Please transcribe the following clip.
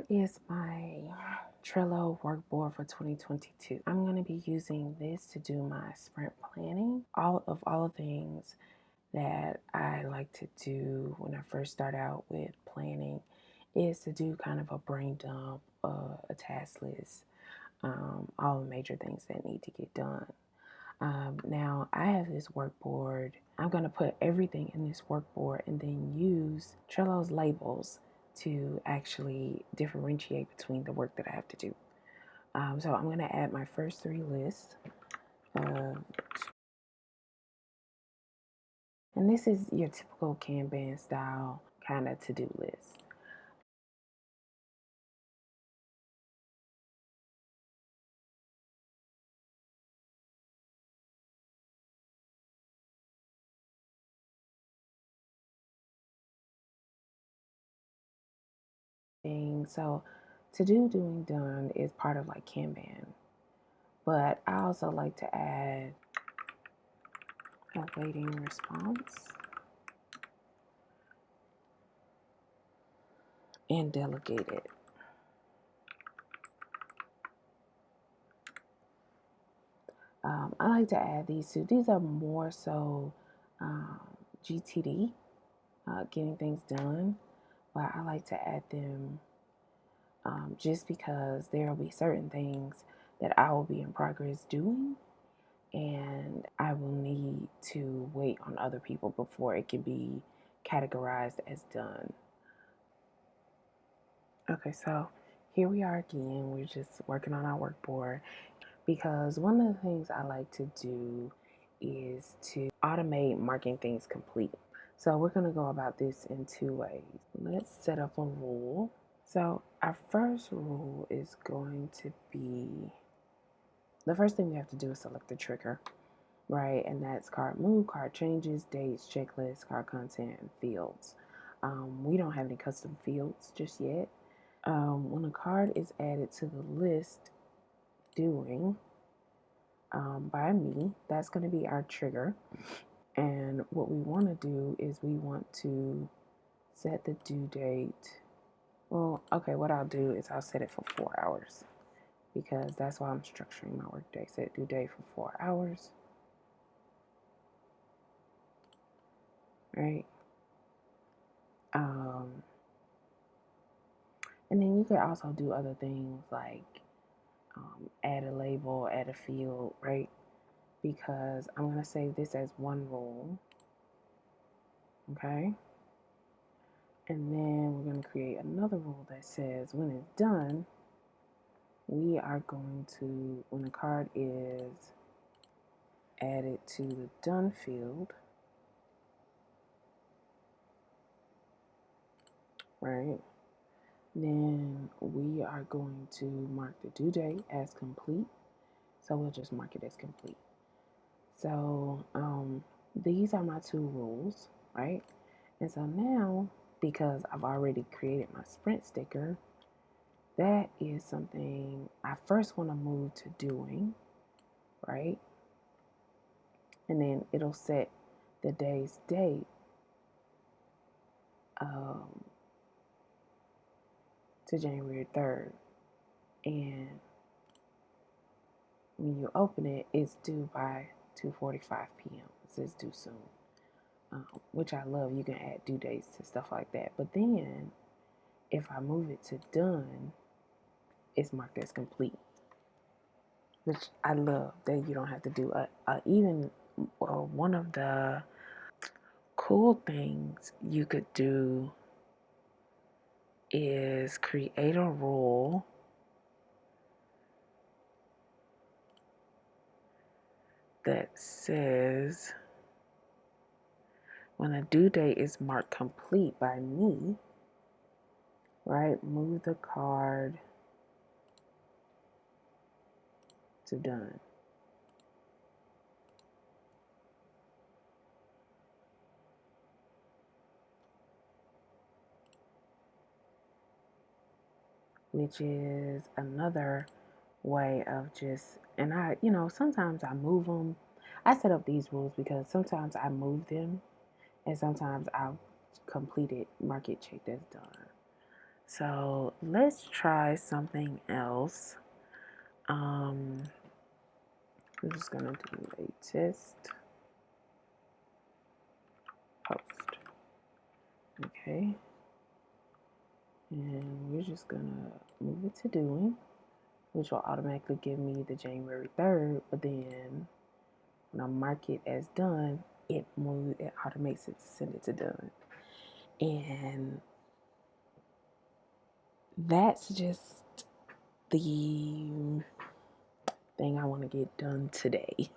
is my Trello workboard for 2022. I'm going to be using this to do my sprint planning. All the things that I like to do when I first start out with planning is to do kind of a brain dump, a task list, all the major things that need to get done. Now I have this workboard. I'm going to put everything in this workboard and then use Trello's labels to actually differentiate between the work that I have to do. So I'm going to add my first three lists. And this is your typical Kanban style kind of to-do list. So doing done is part of like Kanban. But I also like to add awaiting response and delegate it. I like to add these two. These are more so GTD, getting things done, but I like to add them just because there will be certain things that I will be in progress doing, and I will need to wait on other people before it can be categorized as done. Okay, so here we are again. We're just working on our workboard because one of the things I like to do is to automate marking things complete. So we're going to go about this in two ways. Let's set up a rule. So our first rule is going to be, the first thing we have to do is select the trigger, right? And that's card move, card changes, dates, checklist, card content, and fields. We don't have any custom fields just yet. When a card is added to the list doing by me, that's going to be our trigger. And what we want to do is we want to set the due date. Well, okay, what I'll do is I'll set it for 4 hours because that's why I'm structuring my workday. Set due date for 4 hours. Right? And then you could also do other things like add a label, add a field, right? Because I'm going to save this as one rule. Okay? And then we're going to create another rule that says when it's done, we are going to, when a card is added to the done field, right, then we are going to mark the due date as complete. So we'll just mark it as complete. So these are my two rules, right? And so now, because I've already created my sprint sticker, that is something I first want to move to doing, right? And then it'll set the day's date to January 3rd. And when you open it, it's due by 2:45 p.m. It says due soon, which I love. You can add due dates to stuff like that. But then if I move it to done, it's marked as complete, which I love that you don't have to do even one of the cool things you could do is create a rule that says when a due date is marked complete by me, right, move the card to done. Which is another way of just, and I, sometimes I move them. I set up these rules because sometimes I move them and sometimes I'll complete it, mark it checked as done. So let's try something else. I'm just gonna do a test post. Okay. And we're just gonna move it to doing, which will automatically give me the January 3rd, but then when I mark it as done, it automates it to send it to done. And that's just the thing I want to get done today.